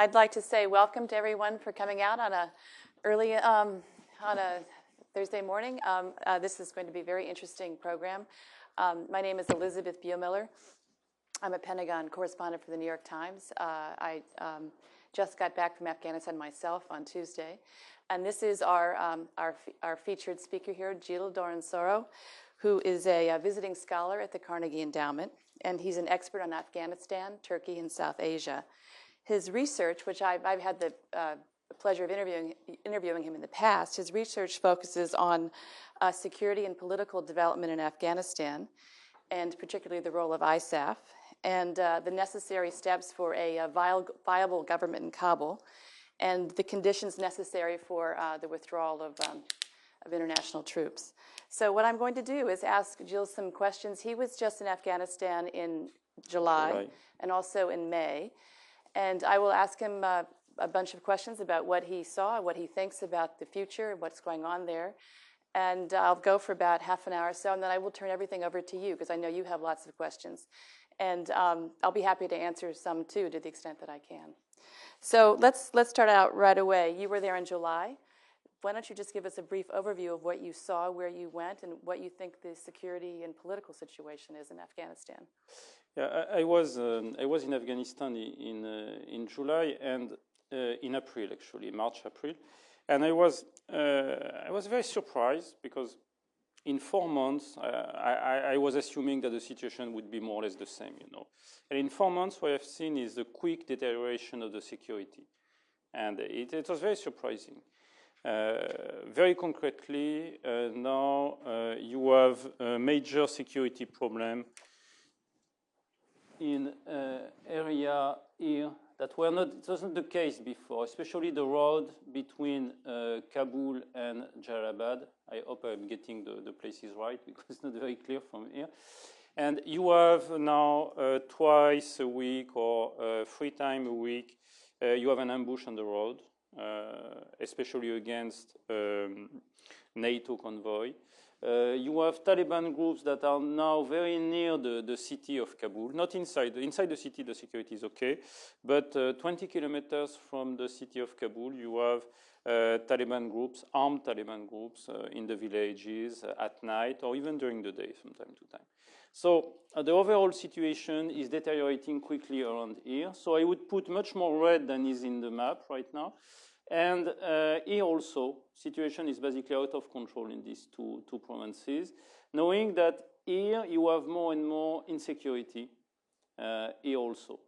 I'd like to say welcome to everyone for coming out on a early on a Thursday morning. This is going to be a very interesting program. My name is Elisabeth Bumiller. I'm a Pentagon correspondent for the New York Times. I just got back from Afghanistan myself on Tuesday, and this is our featured speaker here, Gilles Dorronsoro, who is a visiting scholar at the Carnegie Endowment, and he's an expert on Afghanistan, Turkey, and South Asia. His research, which I've had the pleasure of interviewing him in the past, his research focuses on security and political development in Afghanistan, and particularly the role of ISAF, and the necessary steps for a viable government in Kabul, and the conditions necessary for the withdrawal of international troops. So what I'm going to do is ask Gilles some questions. He was just in Afghanistan in July and also in May. And I will ask him a bunch of questions about what he saw, what he thinks about the future, what's going on there. And I'll go for about half an hour or so, and then I will turn everything over to you, because I know you have lots of questions. And I'll be happy to answer some, too, to the extent that I can. So let's start out right away. You were there in July. Why don't you just give us a brief overview of what you saw, where you went, and what you think the security and political situation is in Afghanistan? Yeah, I was in Afghanistan in July and in April, actually, March, April, and I was very surprised because in 4 months I was assuming that the situation would be more or less the same, you know. And in 4 months, what I've seen is the quick deterioration of the security, and it was very surprising. Very concretely, now you have a major security problem in area here that it wasn't the case before, especially the road between Kabul and Jalalabad. I hope I'm getting the places right, because it's not very clear from here. And you have now twice a week or 3 times a week, you have an ambush on the road, especially against NATO convoy. You have Taliban groups that are now very near the city of Kabul, not inside. Inside the city, the security is okay, but 20 kilometers from the city of Kabul, you have Taliban groups, armed Taliban groups in the villages at night or even during the day from time to time. So the overall situation is deteriorating quickly around here. So I would put much more red than is in the map right now. And here also, situation is basically out of control in these two provinces, knowing that here you have more and more insecurity, here also.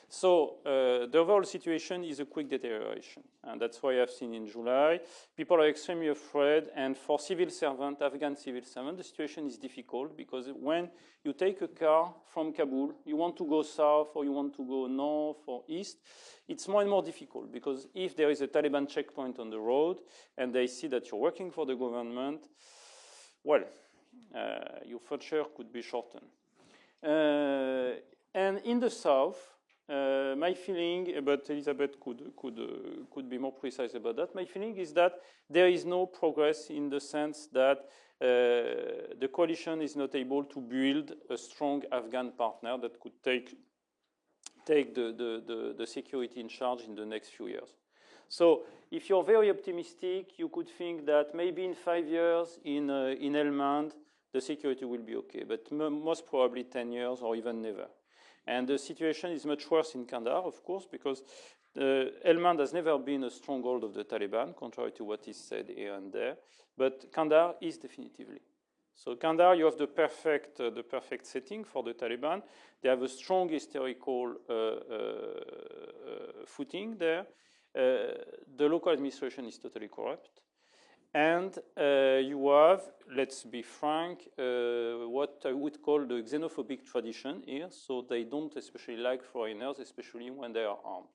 So the overall situation is a quick deterioration, and that's why I've seen in July. People are extremely afraid, and for civil servants, Afghan civil servants, the situation is difficult, because when you take a car from Kabul, you want to go south or you want to go north or east, it's more and more difficult, because if there is a Taliban checkpoint on the road and they see that you're working for the government, well, your future could be shortened. And in the south, my feeling, but Elisabeth could be more precise about that, my feeling is that there is no progress in the sense that the coalition is not able to build a strong Afghan partner that could take the security in charge in the next few years. So if you're very optimistic, you could think that maybe in 5 years in Helmand, the security will be okay, but most probably 10 years or even never. And the situation is much worse in Kandahar, of course, because Helmand has never been a stronghold of the Taliban, contrary to what is said here and there. But Kandahar is definitively. So Kandahar, you have the perfect setting for the Taliban. They have a strong historical footing there. The local administration is totally corrupt. And you have, let's be frank, what I would call the xenophobic tradition here. So they don't especially like foreigners, especially when they are armed.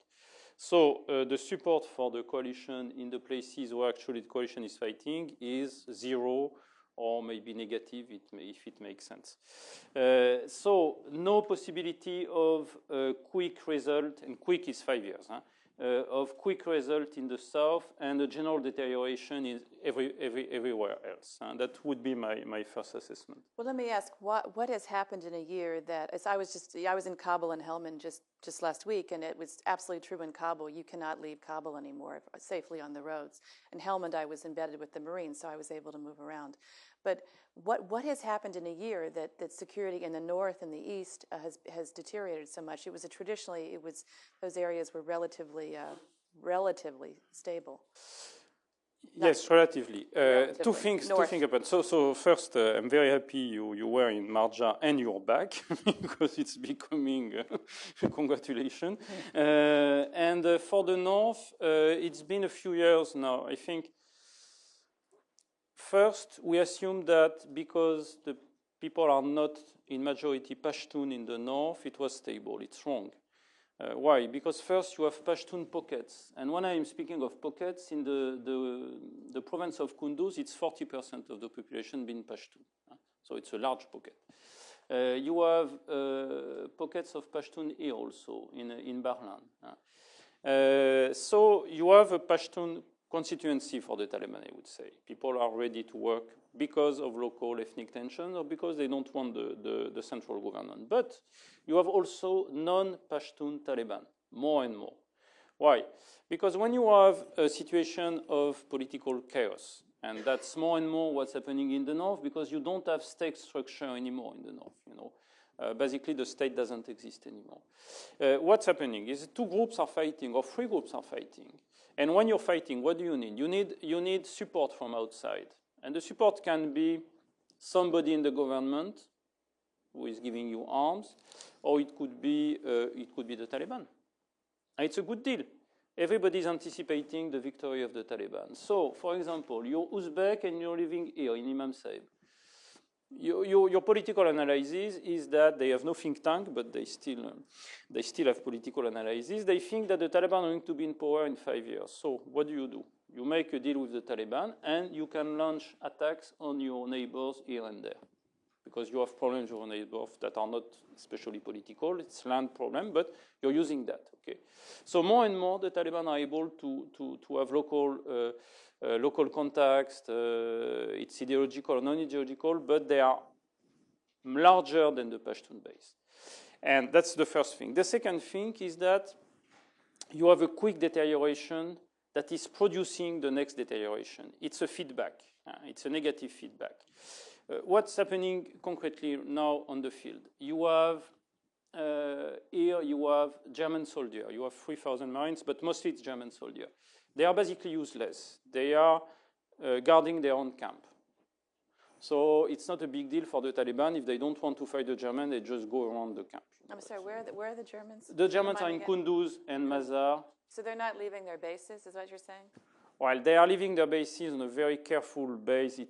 So the support for the coalition in the places where actually the coalition is fighting is 0 or maybe negative, if it makes sense. So no possibility of a quick result, and quick is 5 years. of quick result in the south and a general deterioration in everywhere else. And that would be my first assessment. Well, let me ask, what has happened in a year that, as I was in Kabul and Helmand just last week, and it was absolutely true in Kabul. You cannot leave Kabul anymore safely on the roads. In Helmand, I was embedded with the Marines, so I was able to move around. But what has happened in a year that security in the north and the east has deteriorated so much? Traditionally those areas were relatively stable. Yes, relatively. Two things happen. So first, I'm very happy you were in Marja and you're back because it's becoming congratulations. And for the north, it's been a few years now. I think first we assume that because the people are not in majority Pashtun in the north, it was stable. It's wrong. Why? Because first you have Pashtun pockets. And when I am speaking of pockets, in the province of Kunduz, it's 40% of the population being Pashtun. So it's a large pocket. You have pockets of Pashtun here also in Barlan. So you have a Pashtun constituency for the Taliban, I would say. People are ready to work because of local ethnic tension or because they don't want the central government. But you have also non-Pashtun Taliban, more and more. Why? Because when you have a situation of political chaos, and that's more and more what's happening in the north, because you don't have state structure anymore in the north, you know. Basically, the state doesn't exist anymore. What's happening is two groups are fighting, or three groups are fighting. And when you're fighting, what do you need? You need support from outside. And the support can be somebody in the government who is giving you arms, or it could be the Taliban. And it's a good deal. Everybody is anticipating the victory of the Taliban. So, for example, you're Uzbek and you're living here in Imam Saib. Your political analysis is that they have no think tank, but they still have political analysis. They think that the Taliban are going to be in power in 5 years. So what do? You make a deal with the Taliban, and you can launch attacks on your neighbors here and there, because you have problems with your neighbors that are not especially political. It's land problem, but you're using that. Okay. So more and more, the Taliban are able to have local context, it's ideological or non-ideological, but they are larger than the Pashtun base. And that's the first thing. The second thing is that you have a quick deterioration that is producing the next deterioration. It's a feedback. It's a negative feedback. What's happening concretely now on the field? You have here you have German soldiers. You have 3,000 Marines, but mostly it's German soldiers. They are basically useless. They are guarding their own camp. So it's not a big deal for the Taliban. If they don't want to fight the Germans, they just go around the camp. I'm sorry, where are the Germans? The Germans are in Kunduz and Mazar. So they're not leaving their bases, is what you're saying? Well, they are leaving their bases on a very careful base.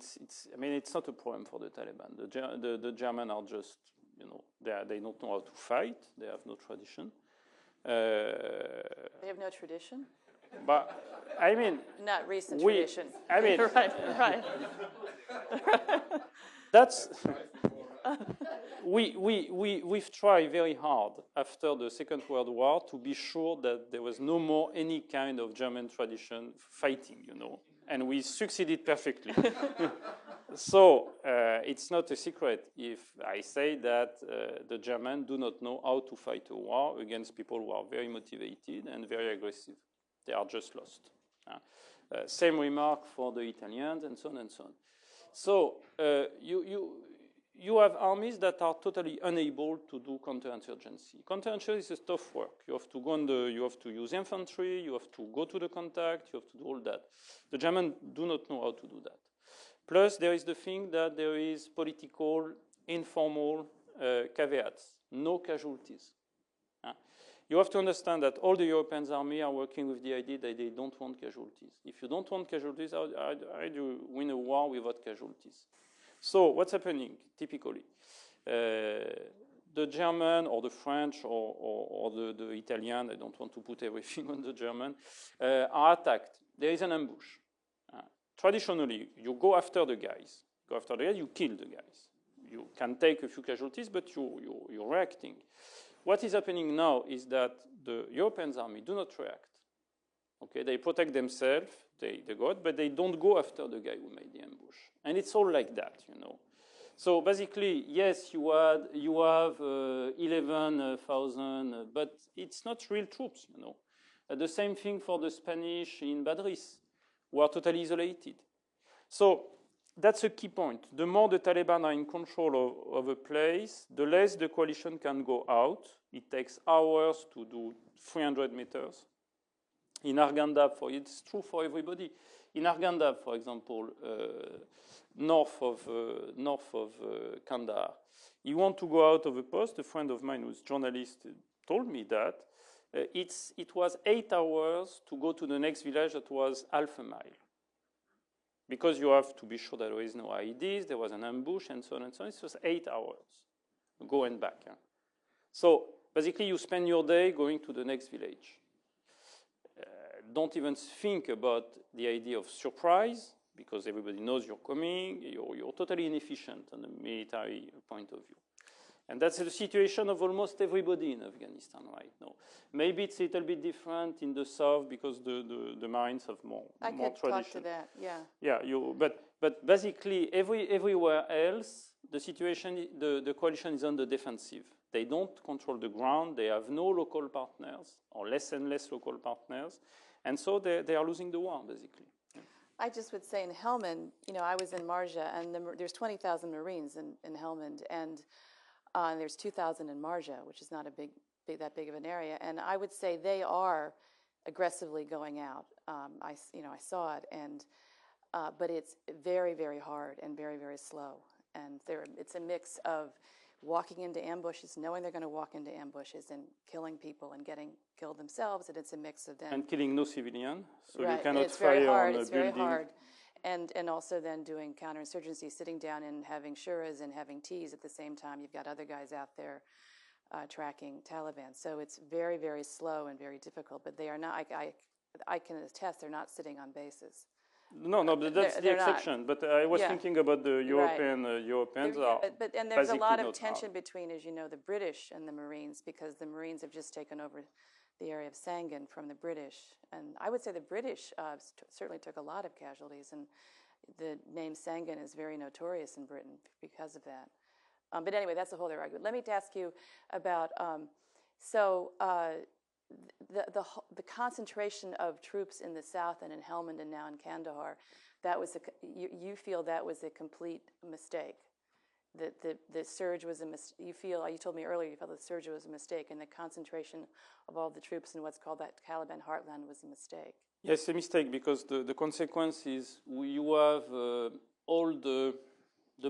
I mean, it's not a problem for the Taliban. The Germans are just, you know, they don't know how to fight. They have no tradition. They have no tradition? But I mean, not recent tradition. I mean, right. That's we've tried very hard after the Second World War to be sure that there was no more any kind of German tradition fighting, you know, and we succeeded perfectly. So it's not a secret if I say that the Germans do not know how to fight a war against people who are very motivated and very aggressive. They are just lost. Same remark for the Italians, and so on and so on. So you have armies that are totally unable to do counterinsurgency. Counterinsurgency is a tough work. You have to go you have to use infantry. You have to go to the contact. You have to do all that. The Germans do not know how to do that. Plus, there is the thing that there is political, informal caveats. No casualties. You have to understand that all the European army are working with the idea that they don't want casualties. If you don't want casualties, how do you win a war without casualties? So what's happening, typically? The German or the French or the Italian, I don't want to put everything on the German, are attacked. There is an ambush. Traditionally, you go after the guys. You kill the guys. You can take a few casualties, but you're reacting. What is happening now is that the European army do not react. Okay, they protect themselves, they go out, but they don't go after the guy who made the ambush. And it's all like that, you know. So basically, yes, you have 11,000, but it's not real troops, you know. The same thing for the Spanish in Badris, who are totally isolated. So that's a key point. The more the Taliban are in control of a place, the less the coalition can go out. It takes hours to do 300 meters. In Arghandab, it's true for everybody. In Arghandab, for example, north of Kandahar, you want to go out of a post. A friend of mine who's a journalist told me that it was 8 hours to go to the next village that was half a mile. Because you have to be sure that there is no IEDs, there was an ambush, and so on and so on. It was 8 hours, go and back. Yeah? So basically, you spend your day going to the next village. Don't even think about the idea of surprise, because everybody knows you're coming. You're totally inefficient on a military point of view. And that's the situation of almost everybody in Afghanistan right now. Maybe it's a little bit different in the south because the Marines have more tradition. I could talk to that, yeah. Yeah, but basically everywhere else, the situation, the coalition is on the defensive. They don't control the ground. They have no local partners, or less and less local partners. And so they are losing the war, basically. I just would say in Helmand, you know, I was in Marja, and there's 20,000 Marines in Helmand, and there's 2,000 in Marja, which is not that big of an area. And I would say they are aggressively going out. I saw it, but it's very, very hard and very, very slow. And it's a mix of walking into ambushes, knowing they're going to walk into ambushes, and killing people and getting killed themselves. And it's a mix of them. And killing no civilian, so right. You cannot it's very fire hard. on a it's building. Very hard. And also then doing counterinsurgency, sitting down and having shuras and having teas at the same time. You've got other guys out there tracking Taliban. So it's very, very slow and very difficult. But they are not, I can attest, they're not sitting on bases. No, but that's the exception. Not. But I was thinking about the European Europeans. And there's a lot of tension between, as you know, the British and the Marines, because the Marines have just taken over the area of Sangin from the British. And I would say the British certainly took a lot of casualties, and the name Sangin is very notorious in Britain because of that. But anyway, that's a whole other argument. Let me ask you about, the concentration of troops in the south and in Helmand and now in Kandahar, you feel that was a complete mistake? That the surge was a mistake? You told me earlier you felt the surge was a mistake, and the concentration of all the troops in what's called that Taliban heartland was a mistake. Yes, a mistake, because the consequence is you have all the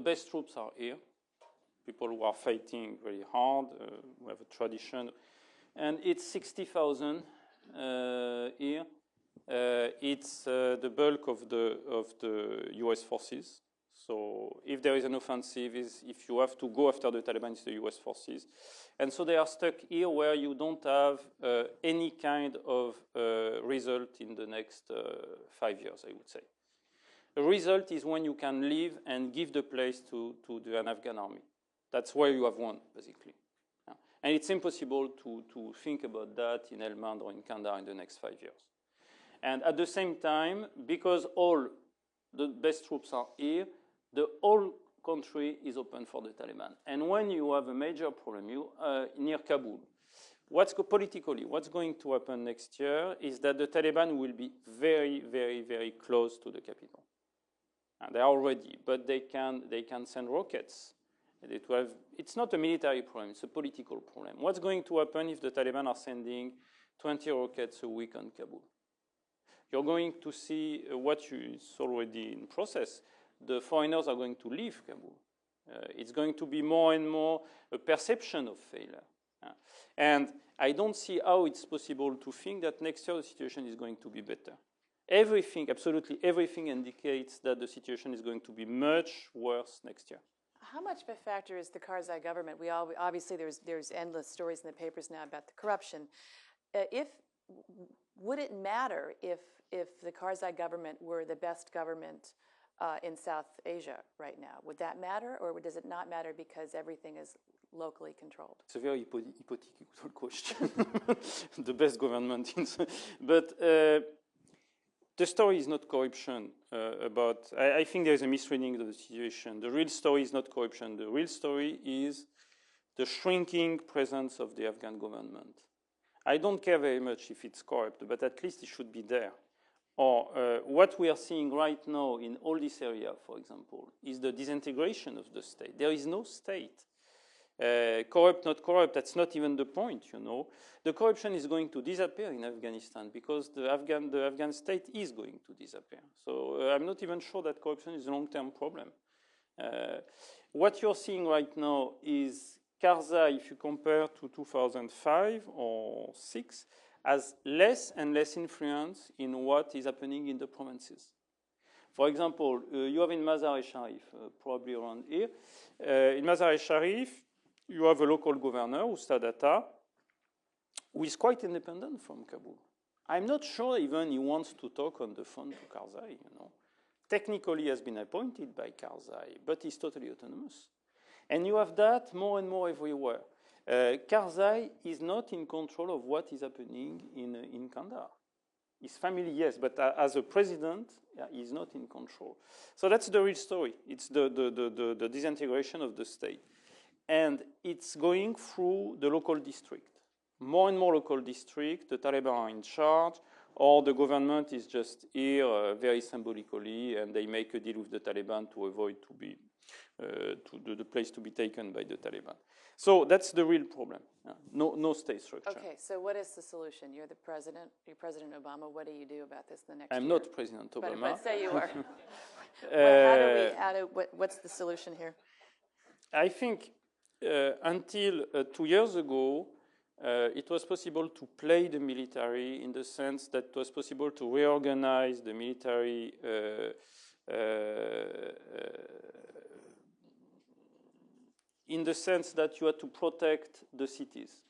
best troops are here, people who are fighting very hard, who have a tradition. And it's 60,000 here. It's the bulk of the U.S. forces. So if there is an offensive, if you have to go after the Taliban, it's the U.S. forces. And so they are stuck here where you don't have any kind of result in the next 5 years, I would say. The result is when you can leave and give the place to an Afghan army. That's where you have won, basically. And it's impossible to think about that in Helmand or in Kandahar in the next 5 years. And at the same time, because all the best troops are here, the whole country is open for the Taliban. And when you have a major problem, near Kabul, politically, what's going to happen next year is that the Taliban will be very, very, very close to the capital. And they are already, but they can send rockets. It's not a military problem, it's a political problem. What's going to happen if the Taliban are sending 20 rockets a week on Kabul? You're going to see it's already in process. The foreigners are going to leave Kabul. It's going to be more and more a perception of failure. And I don't see how it's possible to think that next year the situation is going to be better. Everything, absolutely everything indicates that the situation is going to be much worse next year. How much of a factor is the Karzai government? Obviously there's endless stories in the papers now about the corruption. Would it matter if the Karzai government were the best government in South Asia right now? Would that matter, or does it not matter because everything is locally controlled? It's a very hypothetical question. The best government, but the story is not corruption I think there is a misreading of the situation. The real story is not corruption. The real story is the shrinking presence of the Afghan government. I don't care very much if it's corrupt, but at least it should be there. Or what we are seeing right now in all this area, for example, is the disintegration of the state. There is no state. Corrupt, not corrupt, that's not even the point, you know. The corruption is going to disappear in Afghanistan because the Afghan state is going to disappear. So I'm not even sure that corruption is a long-term problem. What you're seeing right now is Karzai, if you compare to 2005 or 6, has less and less influence in what is happening in the provinces. For example, you have in Mazar-e-Sharif, probably around here, in Mazar-e-Sharif, you have a local governor, Ustad Atta, who is quite independent from Kabul. I'm not sure even he wants to talk on the phone to Karzai, you know. Technically he has been appointed by Karzai, but he's totally autonomous. And you have that more and more everywhere. Karzai is not in control of what is happening in Kandahar. His family, yes, but as a president, he's not in control. So that's the real story. It's the disintegration of the state. And it's going through the local district. More and more local districts, the Taliban are in charge, or the government is just here very symbolically, and they make a deal with the Taliban to avoid the place to be taken by the Taliban. So that's the real problem. No state structure. Okay, so what is the solution? You're the president. You're President Obama. What do you do about this the next year? I'm not President Obama. But say you are. What's the solution here? I think until 2 years ago, it was possible to play the military in the sense that it was possible to reorganize the military in the sense that you had to protect the cities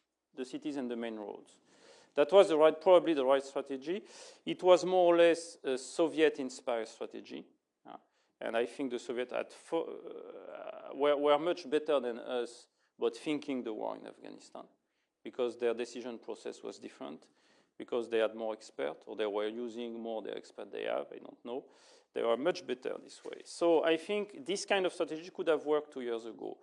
and the main roads. That was probably the right strategy. It was more or less a Soviet-inspired strategy. And I think the Soviets were much better than us about thinking the war in Afghanistan because their decision process was different, because they had more experts, or they were using more the experts they have, I don't know. They were much better this way. So I think this kind of strategy could have worked 2 years ago.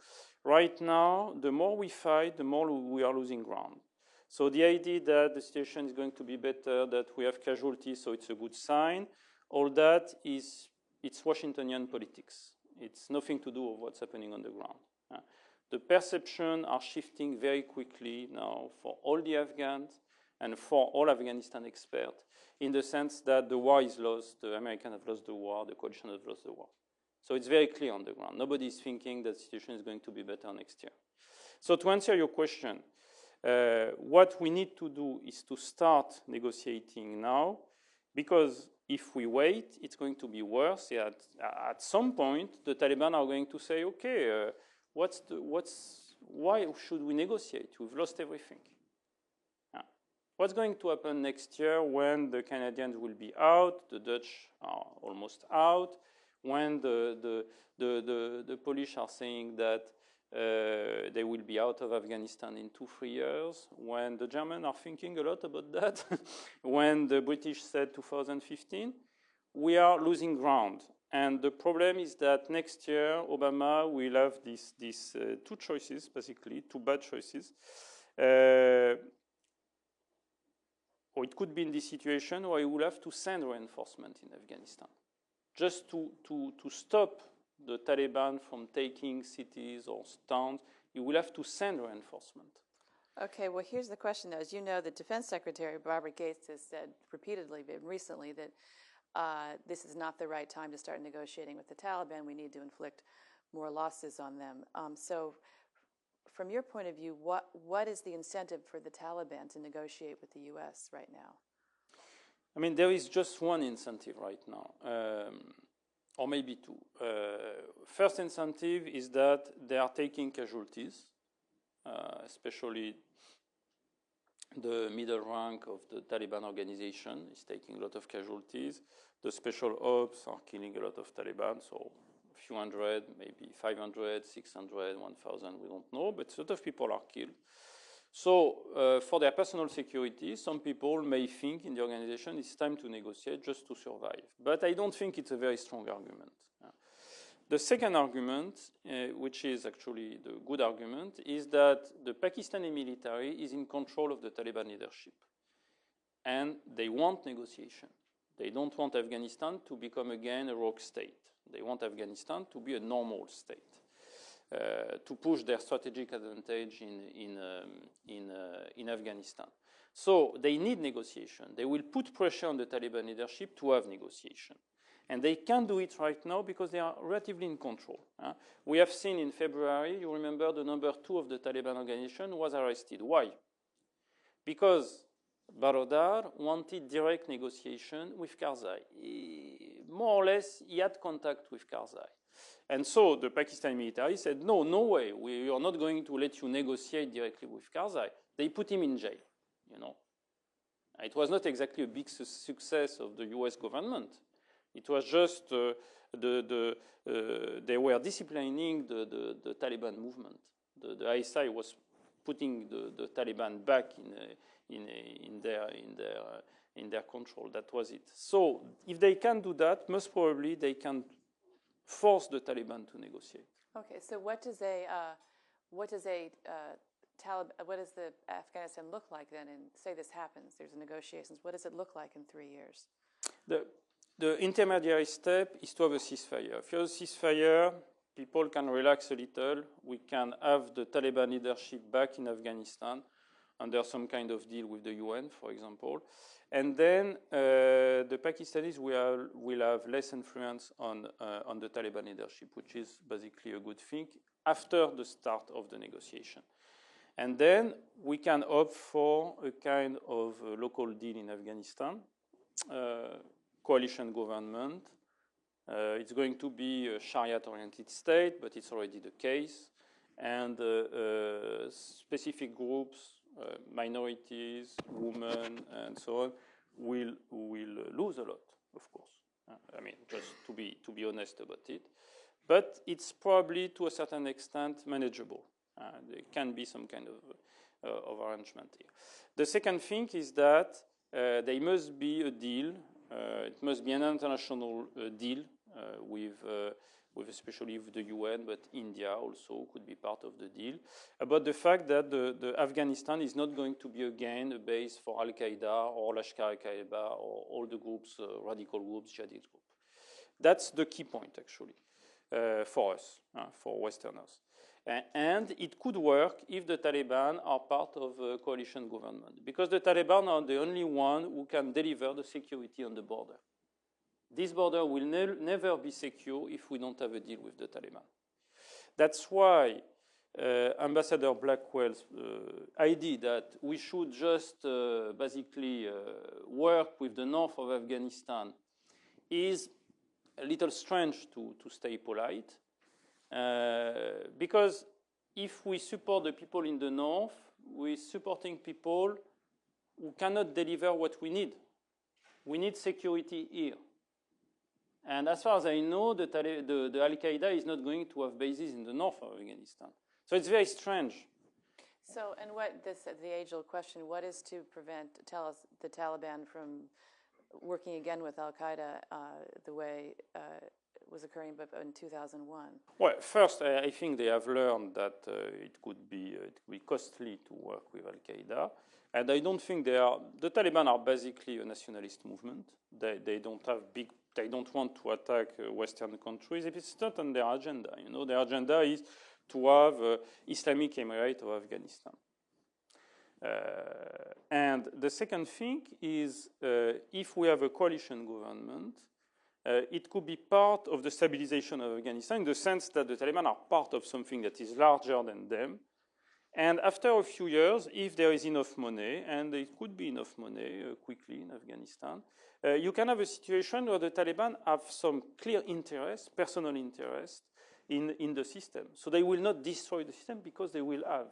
Right now, the more we fight, the more we are losing ground. So the idea that the situation is going to be better, that we have casualties, so it's a good sign, all that it's Washingtonian politics. It's nothing to do with what's happening on the ground. The perceptions are shifting very quickly now for all the Afghans and for all Afghanistan experts, in the sense that the war is lost, the Americans have lost the war, the coalition has lost the war. So it's very clear on the ground. Nobody is thinking that the situation is going to be better next year. So to answer your question, what we need to do is to start negotiating now, because if we wait, it's going to be worse. At some point, the Taliban are going to say, okay, why should we negotiate? We've lost everything. What's going to happen next year when the Canadians will be out, the Dutch are almost out, when the Polish are saying that they will be out of Afghanistan in 2-3 years, when the Germans are thinking a lot about that, when the British said 2015, we are losing ground. And the problem is that next year, Obama will have these two choices, basically, two bad choices. Or it could be in this situation where he will have to send reinforcement in Afghanistan, just to stop the Taliban from taking cities or towns. He will have to send reinforcement. Okay, well, here's the question, though. As you know, the Defense Secretary, Robert Gates, has said repeatedly, recently, that this is not the right time to start negotiating with the Taliban. We need to inflict more losses on them. So from your point of view, what is the incentive for the Taliban to negotiate with the U.S. right now? I mean, there is just one incentive right now, or maybe two. First incentive is that they are taking casualties, especially the middle rank of the Taliban organization is taking a lot of casualties. The special ops are killing a lot of Taliban, so a few hundred, maybe 500, 600, 1,000, we don't know, but a lot of people are killed. So for their personal security, some people may think in the organization it's time to negotiate just to survive. But I don't think it's a very strong argument. The second argument, which is actually the good argument, is that the Pakistani military is in control of the Taliban leadership. And they want negotiation. They don't want Afghanistan to become again a rogue state. They want Afghanistan to be a normal state, to push their strategic advantage in Afghanistan. So they need negotiation. They will put pressure on the Taliban leadership to have negotiation. And they can do it right now because they are relatively in control. We have seen in February, you remember the number 2 of the Taliban organization was arrested. Why? Because Baradar wanted direct negotiation with Karzai. More or less, he had contact with Karzai. And so the Pakistani military said, no, no way, we are not going to let you negotiate directly with Karzai. They put him in jail, you know. It was not exactly a big success of the US government. It was just they were disciplining the Taliban movement. The ISI was putting the Taliban back in their control. That was it. So if they can do that, most probably they can force the Taliban to negotiate. Okay, so what does the Afghanistan look like then? And say this happens, there's negotiations. What does it look like in 3 years? The intermediary step is to have a ceasefire. If you have a ceasefire, people can relax a little. We can have the Taliban leadership back in Afghanistan under some kind of deal with the UN, for example. And then the Pakistanis will have less influence on the Taliban leadership, which is basically a good thing after the start of the negotiation. And then we can opt for a kind of local deal in Afghanistan. Coalition government. It's going to be a Sharia-oriented state, but it's already the case. And specific groups, minorities, women, and so on, will lose a lot, of course. I mean, just to be honest about it. But it's probably, to a certain extent, manageable. There can be some kind of arrangement here. The second thing is that there must be a deal. It must be an international deal with especially with the UN, but India also could be part of the deal, about the fact that the Afghanistan is not going to be again a base for Al-Qaeda or Lashkar-e-Taiba or all the groups, radical groups, jihadist groups. That's the key point, actually, for us, for Westerners. And it could work if the Taliban are part of a coalition government, because the Taliban are the only one who can deliver the security on the border. This border will never be secure if we don't have a deal with the Taliban. That's why Ambassador Blackwell's idea that we should just basically work with the north of Afghanistan is a little strange to stay polite. Because if we support the people in the north, we're supporting people who cannot deliver what we need. We need security here. And as far as I know, the Al-Qaeda is not going to have bases in the north of Afghanistan. So it's very strange. So, and the age-old question, what is to tell us the Taliban from working again with Al-Qaeda the way was occurring in 2001? Well, first, I think they have learned that it could be costly to work with Al-Qaeda. And I don't think the Taliban are basically a nationalist movement. They don't want to attack Western countries. If it's not on their agenda, their agenda is to have Islamic Emirate of Afghanistan. And the second thing is, if we have a coalition government, it could be part of the stabilization of Afghanistan in the sense that the Taliban are part of something that is larger than them. And after a few years, if there is enough money, and there could be enough money quickly in Afghanistan, you can have a situation where the Taliban have some clear interest, personal interest, in the system. So they will not destroy the system because they will have.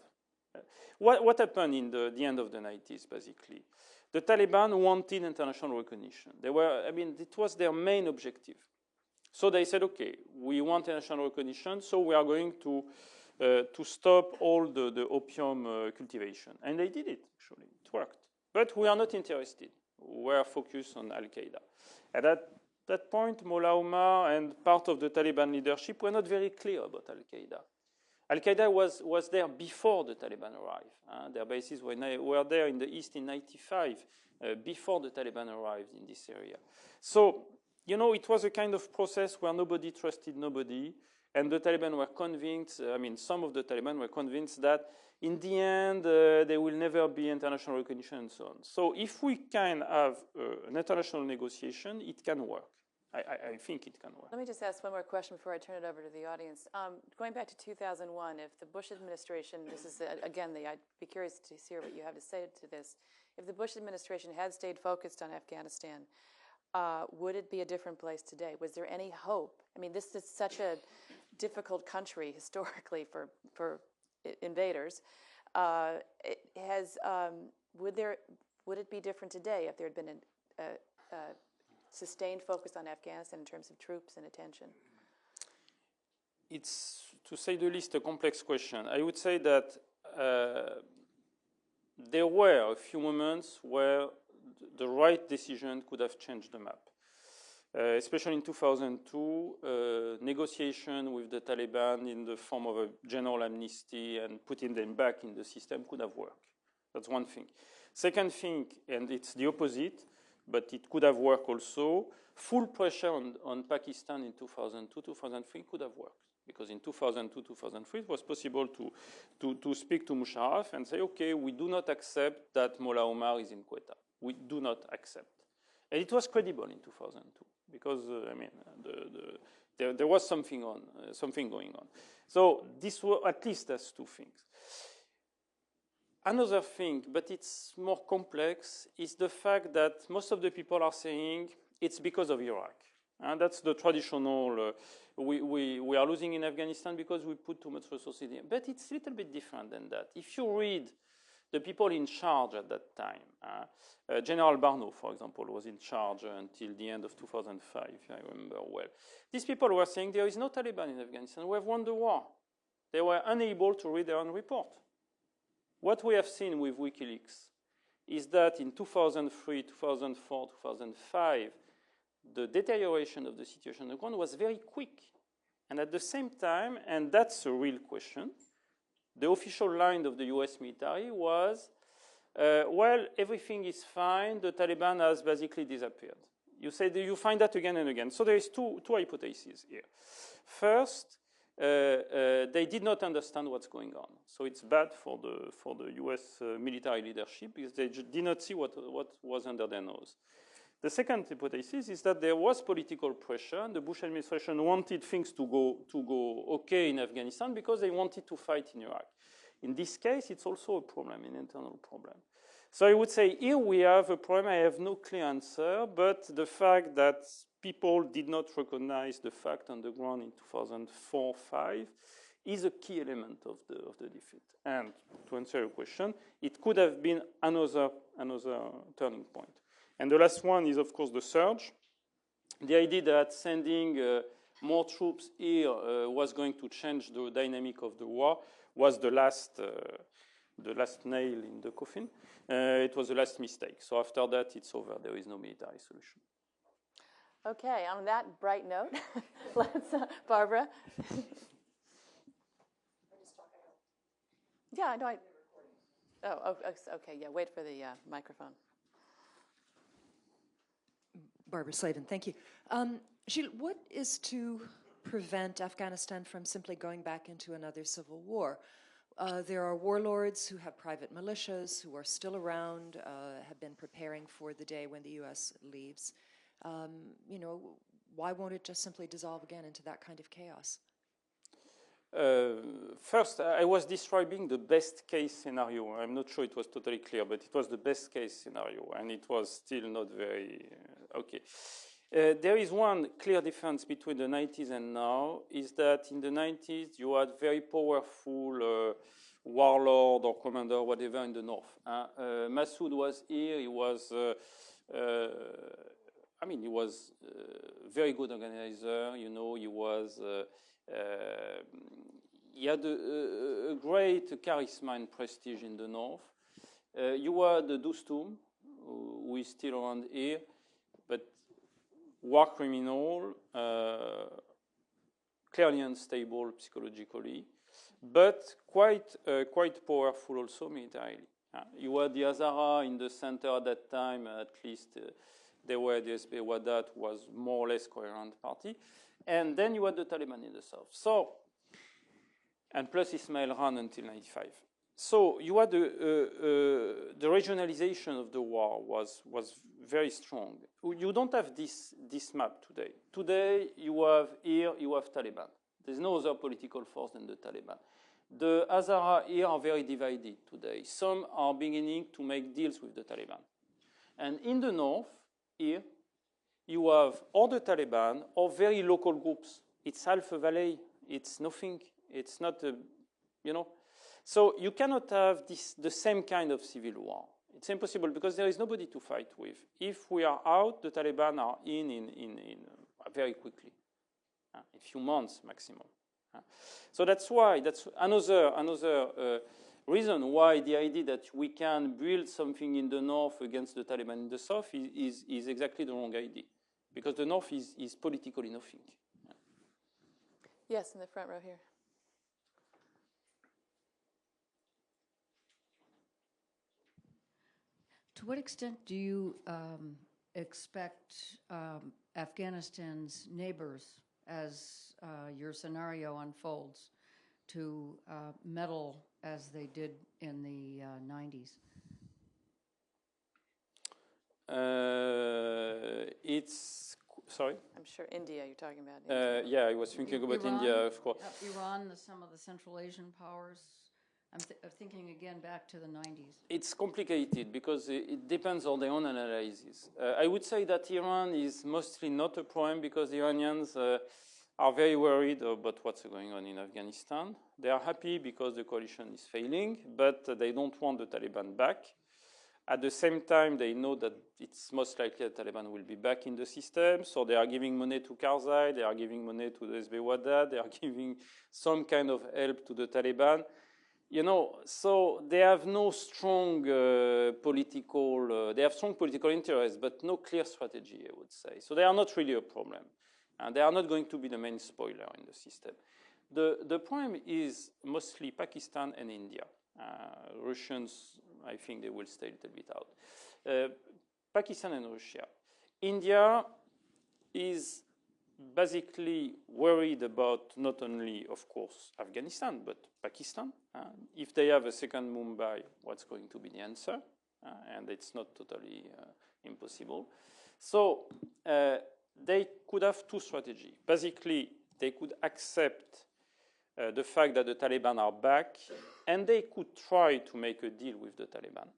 What happened in the end of the 90s, basically? The Taliban wanted international recognition. It was their main objective. So they said, okay, we want international recognition, so we are going to to stop all the opium cultivation. And they did it, actually. It worked. But we are not interested. We are focused on Al-Qaeda. And at that point, Mullah Omar and part of the Taliban leadership were not very clear about Al-Qaeda. Al-Qaeda was there before the Taliban arrived. Their bases were there in the east in 95, before the Taliban arrived in this area. So, you know, it was a kind of process where nobody trusted nobody, and the Taliban were convinced, some of the Taliban were convinced that in the end, there will never be international recognition and so on. So if we can have an international negotiation, it can work. I think it can work. Let me just ask one more question before I turn it over to the audience. Going back to 2001, if the Bush administration, this is, again, I'd be curious to hear what you have to say to this. If the Bush administration had stayed focused on Afghanistan, would it be a different place today? Was there any hope? I mean, this is such a difficult country historically for invaders. Would it be different today if there had been a sustained focus on Afghanistan in terms of troops and attention? It's, to say the least, a complex question. I would say that there were a few moments where the right decision could have changed the map. Especially in 2002, negotiation with the Taliban in the form of a general amnesty and putting them back in the system could have worked. That's one thing. Second thing, and it's the opposite, but it could have worked also, full pressure on Pakistan in 2002, 2003 could have worked. Because in 2002, 2003, it was possible to speak to Musharraf and say, okay, we do not accept that Mullah Omar is in Quetta. We do not accept. And it was credible in 2002 because, there was something going on. So this was, at least that's two things. Another thing, but it's more complex, is the fact that most of the people are saying it's because of Iraq. And that's the traditional, we are losing in Afghanistan because we put too much resources in. But it's a little bit different than that. If you read the people in charge at that time, General Barno, for example, was in charge until the end of 2005, if I remember well. These people were saying there is no Taliban in Afghanistan. We have won the war. They were unable to read their own report. What we have seen with WikiLeaks is that in 2003, 2004, 2005, the deterioration of the situation on the ground was very quick. And at the same time, and that's a real question, the official line of the US military was, well, everything is fine, the Taliban has basically disappeared. You say that you find that again and again. So there is two hypotheses here. First, they did not understand what's going on. So it's bad for the US military leadership because they did not see what was under their nose. The second hypothesis is that there was political pressure. The Bush administration wanted things to go okay in Afghanistan because they wanted to fight in Iraq. In this case, it's also a problem, an internal problem. So I would say here we have a problem. I have no clear answer, but the fact that people did not recognize the fact on the ground in 2004-05 is a key element of the defeat. And to answer your question, it could have been another turning point. And the last one is, of course, the surge. The idea that sending more troops here was going to change the dynamic of the war was the last nail in the coffin. It was the last mistake. So after that, it's over. There is no military solution. Okay, on that bright note, let's, Barbara. Yeah, I know. Okay, yeah, wait for the microphone. Barbara Sladen, thank you. Gilles, what is to prevent Afghanistan from simply going back into another civil war? There are warlords who have private militias who are still around, have been preparing for the day when the U.S. leaves. Why won't it just simply dissolve again into that kind of chaos? First, I was describing the best case scenario. I'm not sure it was totally clear, but it was the best case scenario, and it was still not very okay. There is one clear difference between the 90s and now, is that in the 90s you had very powerful warlord or commander, whatever, in the north. Massoud was here. He was, he was a very good organizer. You know, he was. he had a great charisma and prestige in the north. You had Dostum, who is still around here, but war criminal, clearly unstable psychologically, but quite powerful also militarily. You had the Hazara in the center at that time, at least they were the SB Wadat was more or less coherent party. And then you had the Taliban in the south. So, and plus Ismail ran until 95. So you had the regionalization of the war was very strong. You don't have this map today. Today you have Taliban. There's no other political force than the Taliban. The Hazara here are very divided today. Some are beginning to make deals with the Taliban. And in the north, here, you have or the Taliban or very local groups. It's half a valley. It's nothing. It's not, So you cannot have the same kind of civil war. It's impossible because there is nobody to fight with. If we are out, the Taliban are in very quickly, a few months maximum. So that's why, that's another reason why the idea that we can build something in the north against the Taliban in the south is exactly the wrong idea. Because the north is politically nothing. Yes, in the front row here. To what extent do you expect Afghanistan's neighbors, as your scenario unfolds, to meddle as they did in the 90s? Sorry? I'm sure India you're talking about. Yeah, I was thinking about Iran, India, of course. Iran, some of the Central Asian powers. I'm thinking again back to the 90s. It's complicated because it depends on their own analysis. I would say that Iran is mostly not a problem because the Iranians are very worried about what's going on in Afghanistan. They are happy because the coalition is failing, but they don't want the Taliban back. At the same time, they know that it's most likely the Taliban will be back in the system, so they are giving money to Karzai, they are giving money to the SB Wadat, they are giving some kind of help to the Taliban. So they have no strong they have strong political interests, but no clear strategy, I would say. So they are not really a problem. And they are not going to be the main spoiler in the system. The problem is mostly Pakistan and India. Russians, I think they will stay a little bit out. Pakistan and Russia. India is basically worried about not only, of course, Afghanistan, but Pakistan. If they have a second Mumbai, what's going to be the answer? And it's not totally impossible. So they could have two strategies. Basically, they could accept the fact that the Taliban are back, and they could try to make a deal with the Taliban.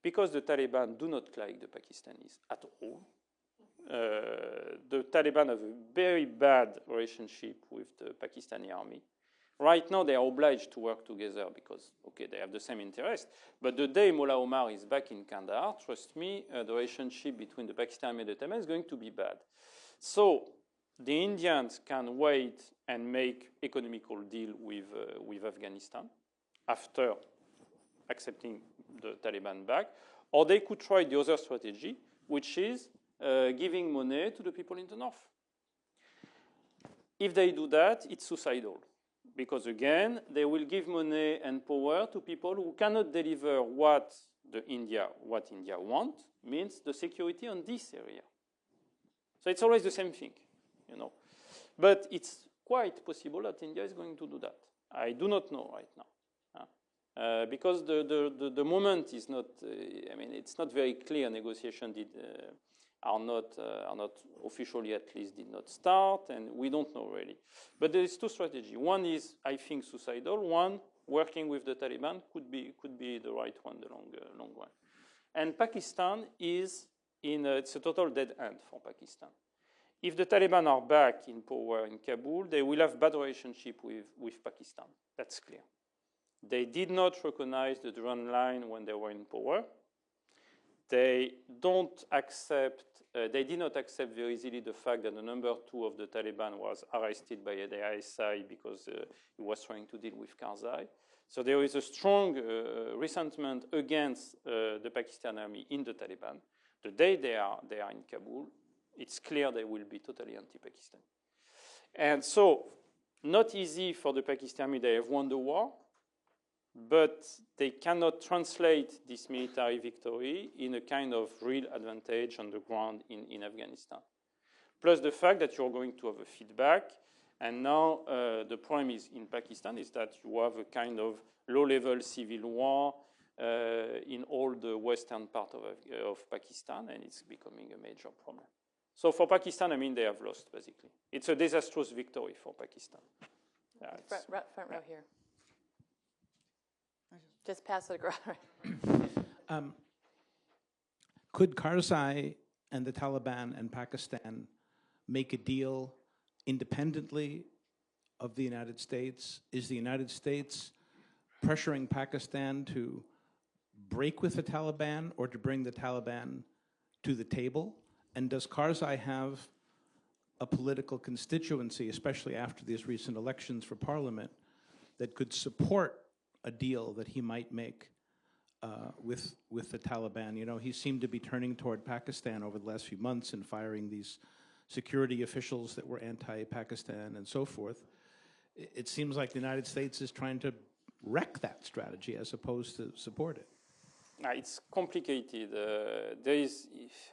Because the Taliban do not like the Pakistanis at all. The Taliban have a very bad relationship with the Pakistani army. Right now, they are obliged to work together because, okay, they have the same interest. But the day Mullah Omar is back in Kandahar, trust me, the relationship between the Pakistani and the Taliban is going to be bad. So the Indians can wait and make economical deal with Afghanistan after accepting the Taliban back, or they could try the other strategy, which is giving money to the people in the north. If they do that, it's suicidal. Because again, they will give money and power to people who cannot deliver what India wants, means the security on this area. So it's always the same thing, But it's quite possible that India is going to do that. I do not know right now. Because the moment is not, it's not very clear. Negotiations are not officially, at least, did not start, and we don't know really. But there is two strategies. One is, I think, suicidal. One, working with the Taliban could be the right one, the long one. And Pakistan is it's a total dead end for Pakistan. If the Taliban are back in power in Kabul, they will have bad relationship with Pakistan. That's clear. They did not recognize the Durand line when they were in power. they don't accept, they did not accept very easily the fact that the number 2 of the Taliban was arrested by the ISI because he was trying to deal with Karzai. So there is a strong resentment against the Pakistani army in the Taliban. The day they are in Kabul, it's clear they will be totally anti-Pakistan. And so, not easy for the Pakistani army. They have won the war, but they cannot translate this military victory in a kind of real advantage on the ground in Afghanistan. Plus the fact that you're going to have a feedback, and now the problem is in Pakistan is that you have a kind of low-level civil war in all the western part of Pakistan, and it's becoming a major problem. So for Pakistan, I mean, they have lost, basically. It's a disastrous victory for Pakistan. Front row here. Just pass it across. Could Karzai and the Taliban and Pakistan make a deal independently of the United States? Is the United States pressuring Pakistan to break with the Taliban or to bring the Taliban to the table? And does Karzai have a political constituency, especially after these recent elections for parliament, that could support a deal that he might make with the Taliban? You know, he seemed to be turning toward Pakistan over the last few months and firing these security officials that were anti-Pakistan and so forth. It seems like the United States is trying to wreck that strategy as opposed to support it. It's complicated.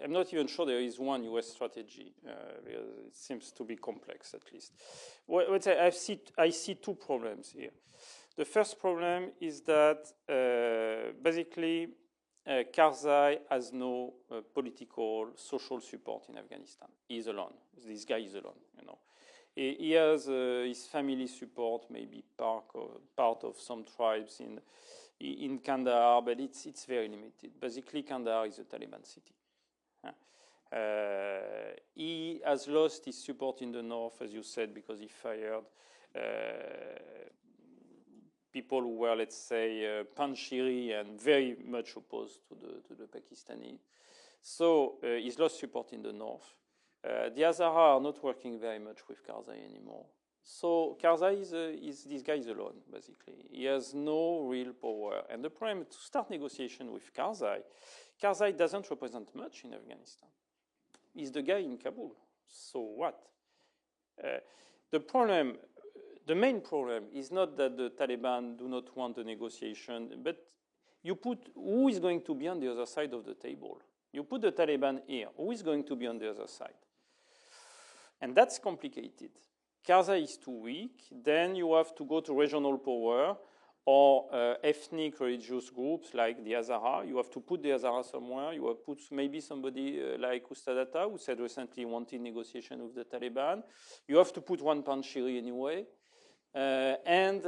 I'm not even sure there is one US strategy. It seems to be complex, at least. I see 2 problems here. The first problem is that basically Karzai has no political, social support in Afghanistan. He's alone. This guy is alone, you know. He has his family support, maybe part of some tribes in Kandahar, but it's very limited. Basically, Kandahar is a Taliban city. He has lost his support in the north, as you said, because he fired people who were, let's say, Panjshiri and very much opposed to the Pakistani. So he's lost support in the north. The Hazara are not working very much with Karzai anymore. So Karzai this guy is alone, basically. He has no real power. And the problem to start negotiation with Karzai doesn't represent much in Afghanistan. He's the guy in Kabul. So what? The main problem is not that the Taliban do not want a negotiation, but you put who is going to be on the other side of the table. You put the Taliban here. Who is going to be on the other side? And that's complicated. Karzai is too weak. Then you have to go to regional power or ethnic religious groups like the Hazara. You have to put the Hazara somewhere. You have to put maybe somebody like Ustadata, who said recently wanted negotiation with the Taliban. You have to put one Panjshiri anyway. And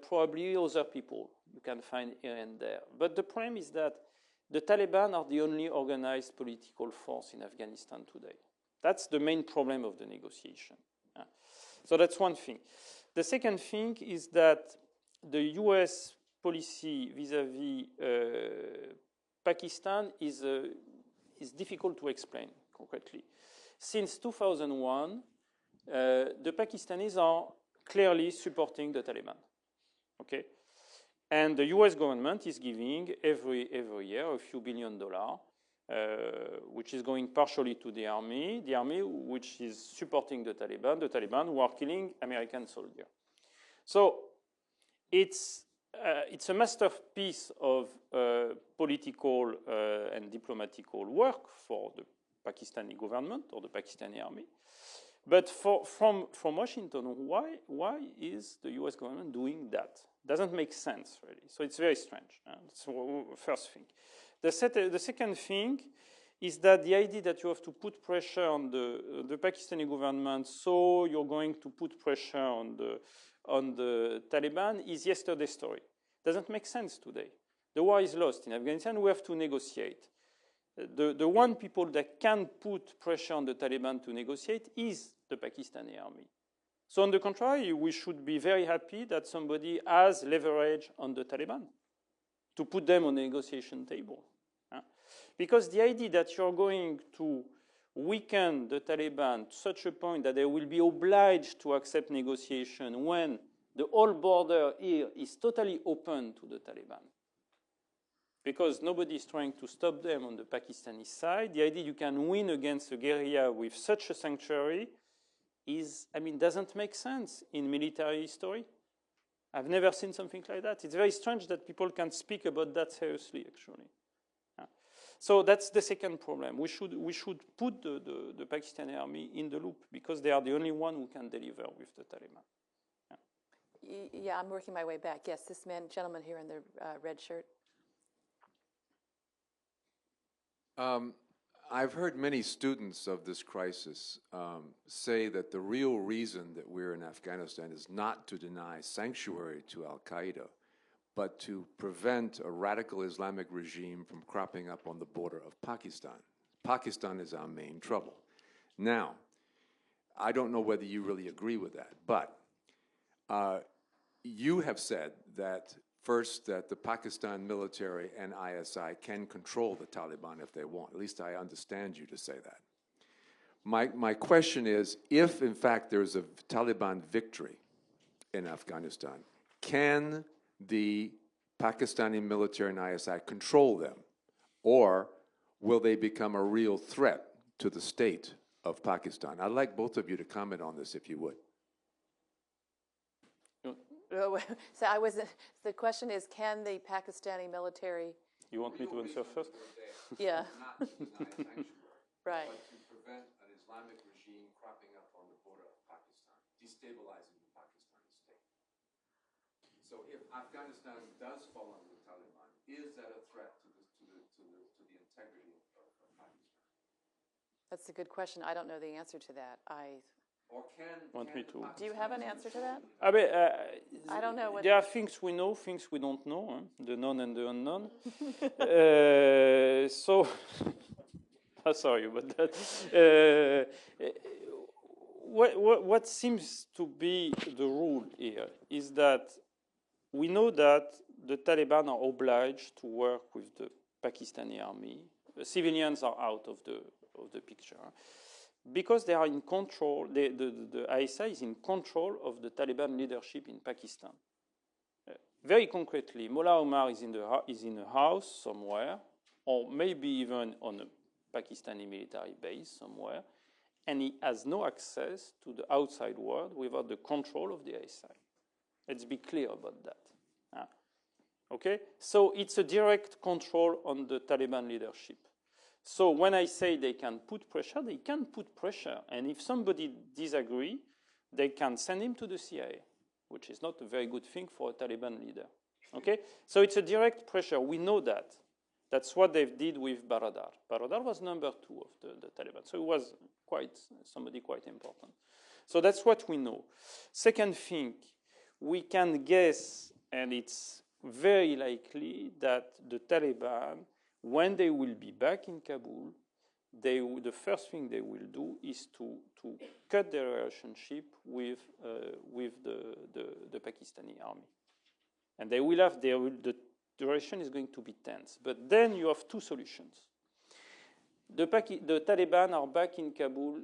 probably other people you can find here and there. But the problem is that the Taliban are the only organized political force in Afghanistan today. That's the main problem of the negotiation. So that's one thing. The second thing is that the US policy vis-à-vis Pakistan is difficult to explain concretely. Since 2001, the Pakistanis are clearly supporting the Taliban. Okay? And the US government is giving every year a few $1 billion, which is going partially to the army which is supporting the Taliban who are killing American soldiers. So it's a masterpiece of political and diplomatical work for the Pakistani government or the Pakistani army. But from Washington, why is the US government doing that? Doesn't make sense, really. So it's very strange. That's the first thing. The second thing is that the idea that you have to put pressure on the Pakistani government, so you're going to put pressure on the Taliban, is yesterday's story. Doesn't make sense today. The war is lost in Afghanistan. We have to negotiate. The one people that can put pressure on the Taliban to negotiate is the Pakistani army. So on the contrary, we should be very happy that somebody has leverage on the Taliban to put them on the negotiation table. Because the idea that you're going to weaken the Taliban to such a point that they will be obliged to accept negotiation when the whole border here is totally open to the Taliban, because nobody is trying to stop them on the Pakistani side. The idea you can win against a guerrilla with such a sanctuary is, I mean, doesn't make sense in military history. I've never seen something like that. It's very strange that people can speak about that seriously, actually. So that's the second problem. We should put the Pakistani army in the loop, because they are the only one who can deliver with the Taliban. Yeah, I'm working my way back. Yes, this gentleman here in the red shirt. I've heard many students of this crisis say that the real reason that we're in Afghanistan is not to deny sanctuary to al-Qaeda, but to prevent a radical Islamic regime from cropping up on the border of Pakistan. Pakistan is our main trouble. Now, I don't know whether you really agree with that, but you have said that first, that the Pakistan military and ISI can control the Taliban if they want. At least I understand you to say that. My question is, if in fact there's a Taliban victory in Afghanistan, can the Pakistani military and ISI control them? Or will they become a real threat to the state of Pakistan? I'd like both of you to comment on this, if you would. So the question is, can the Pakistani military... You want me to answer first? Yeah. Not to deny sanctuary, Right. but to prevent an Islamic regime cropping up on the border of Pakistan, destabilizing the Pakistani state. So if Afghanistan does fall under the Taliban, is that a threat to the integrity of Pakistan? That's a good question. I don't know the answer to that. Or Do you have an answer to that? I mean, I don't know what... There are things we know, things we don't know, hein? The known and the unknown. So, sorry about that. What seems to be the rule here is that we know that the Taliban are obliged to work with the Pakistani army. The civilians are out of the picture. Because they are in control, the ISI is in control of the Taliban leadership in Pakistan. Very concretely, Mullah Omar is in a house somewhere, or maybe even on a Pakistani military base somewhere, and he has no access to the outside world without the control of the ISI. Let's be clear about that. Okay? So it's a direct control on the Taliban leadership. So when I say they can put pressure, they can put pressure. And if somebody disagrees, they can send him to the CIA, which is not a very good thing for a Taliban leader. Okay? So it's a direct pressure. We know that. That's what they did with Baradar. Baradar was number 2 of the Taliban. So it was somebody quite important. So that's what we know. Second thing, we can guess, and it's very likely that the Taliban, when they will be back in Kabul, the first thing they will do is to cut their relationship with the Pakistani army. And the relation is going to be tense. But then you have 2 solutions. The Taliban are back in Kabul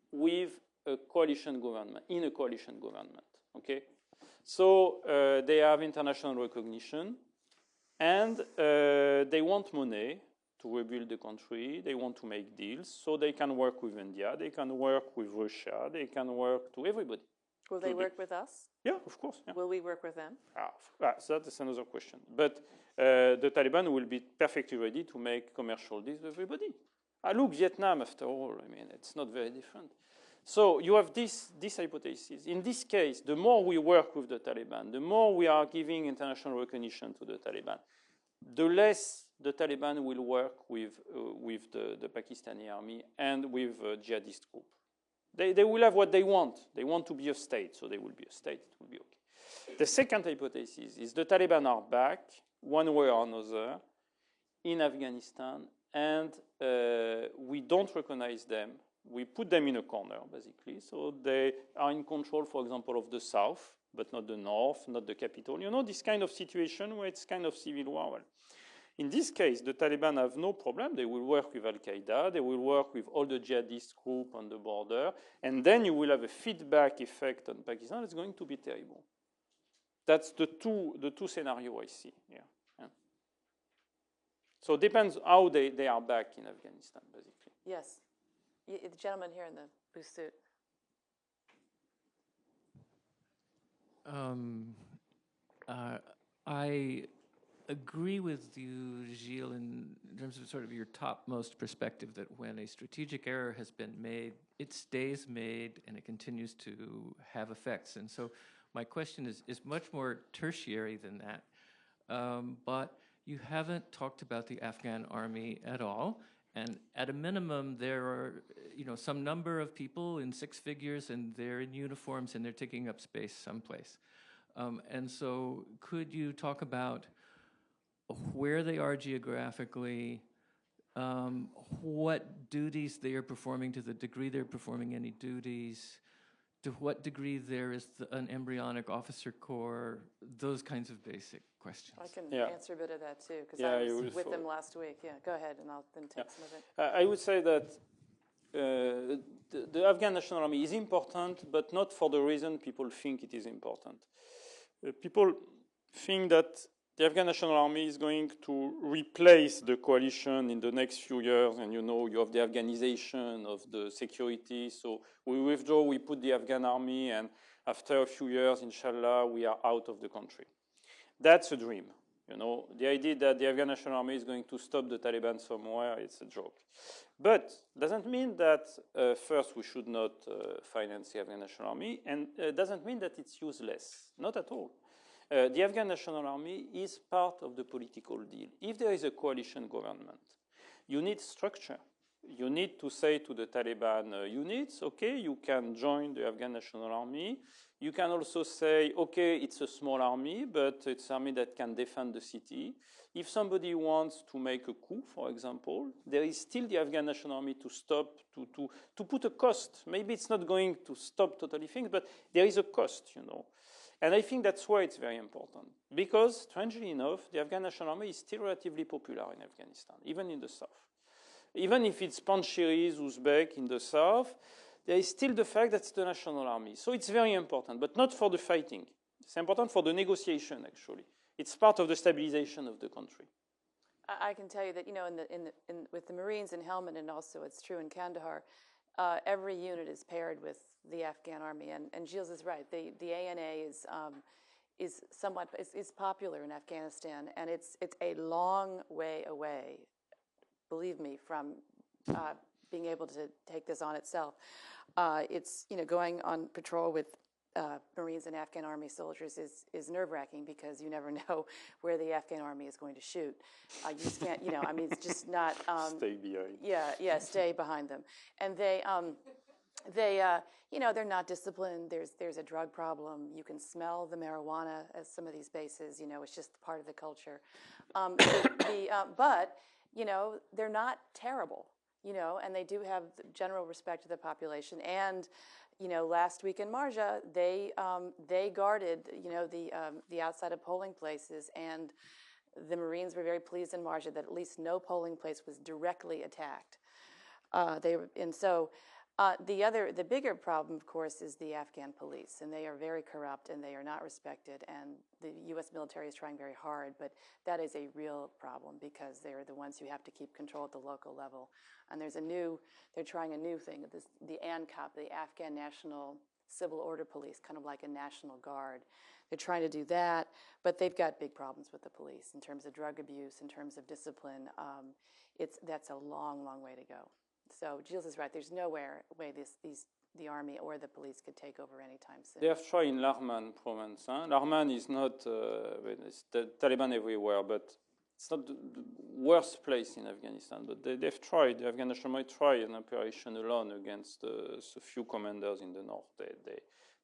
with a coalition government, okay? So they have international recognition. And they want money to rebuild the country. They want to make deals. So they can work with India. They can work with Russia. They can work to everybody. Will they work with us? Yeah, of course. Yeah. Will we work with them? So that's another question. But the Taliban will be perfectly ready to make commercial deals with everybody. Look, Vietnam, after all, I mean, it's not very different. So you have this hypothesis. In this case, the more we work with the Taliban, the more we are giving international recognition to the Taliban, the less the Taliban will work with the Pakistani army and with a jihadist group. They will have what they want. They want to be a state, so they will be a state. It will be okay. The second hypothesis is the Taliban are back, one way or another, in Afghanistan, and we don't recognize them. We put them in a corner, basically. So they are in control, for example, of the south, but not the north, not the capital. You know, this kind of situation where it's kind of civil war. Well, In this case, the Taliban have no problem. They will work with Al-Qaeda. They will work with all the jihadist group on the border. And then you will have a feedback effect on Pakistan. It's going to be terrible. That's the two scenarios I see here. Yeah. So it depends how they are back in Afghanistan, basically. Yes. The gentleman here in the blue suit. I agree with you, Gilles, in terms of sort of your topmost perspective that when a strategic error has been made, it stays made and it continues to have effects. And so my question is much more tertiary than that. But you haven't talked about the Afghan army at all. And at a minimum, there are some number of people in six figures, and they're in uniforms, and they're taking up space someplace. And so could you talk about where they are geographically, what duties they are performing, to the degree they're performing any duties, to what degree there is an embryonic officer corps, those kinds of basic questions. I can Yeah. answer a bit of that too, because Yeah, I you was will with them follow. last week. Yeah, go ahead, and I'll then take some of it. I would say that the Afghan National Army is important, but not for the reason people think it is important. People think that the Afghan National Army is going to replace the coalition in the next few years, and you have the Afghanization of the security. So we withdraw, we put the Afghan army, and after a few years, inshallah, we are out of the country. That's a dream. The idea that the Afghan National Army is going to stop the Taliban somewhere, it's a joke. But doesn't mean that first we should not finance the Afghan National Army, and doesn't mean that it's useless. Not at all. The Afghan National Army is part of the political deal. If there is a coalition government, you need structure. You need to say to the Taliban units, okay, you can join the Afghan National Army. You can also say, okay, it's a small army, but it's an army that can defend the city. If somebody wants to make a coup, for example, there is still the Afghan National Army to stop, to put a cost. Maybe it's not going to stop totally things, but there is a cost, And I think that's why it's very important. Because, strangely enough, the Afghan National Army is still relatively popular in Afghanistan, even in the south. Even if it's Panjshiris, Uzbek in the south, there is still the fact that it's the National Army. So it's very important, but not for the fighting. It's important for the negotiation, actually. It's part of the stabilization of the country. I can tell you that, with the Marines in Helmand, and also it's true in Kandahar, every unit is paired with the Afghan army. And Gilles is right. The ANA is somewhat is popular in Afghanistan, and it's a long way away, believe me, from being able to take this on itself. It's going on patrol with Marines and Afghan army soldiers is nerve-wracking, because you never know where the Afghan army is going to shoot. You just can't, it's just not. Stay behind. Yeah, stay behind them, and they're not disciplined. There's a drug problem. You can smell the marijuana at some of these bases. It's just part of the culture. But they're not terrible. And they do have general respect to the population. And last week in Marja, they guarded the outside of polling places, and the Marines were very pleased in Marja that at least no polling place was directly attacked. The bigger problem, of course, is the Afghan police, and they are very corrupt, and they are not respected, and the U.S. military is trying very hard, but that is a real problem, because they're the ones who have to keep control at the local level. And they're trying a new thing, the ANCOP, the Afghan National Civil Order Police, kind of like a National Guard. They're trying to do that, but they've got big problems with the police in terms of drug abuse, in terms of discipline. That's a long, long way to go. So Gilles is right. There's no way the army or the police could take over anytime soon. They have tried in Helmand province. Helmand is not it's the Taliban everywhere, but it's not the worst place in Afghanistan. But they've tried. The Afghan National Army tried an operation alone against a few commanders in the north.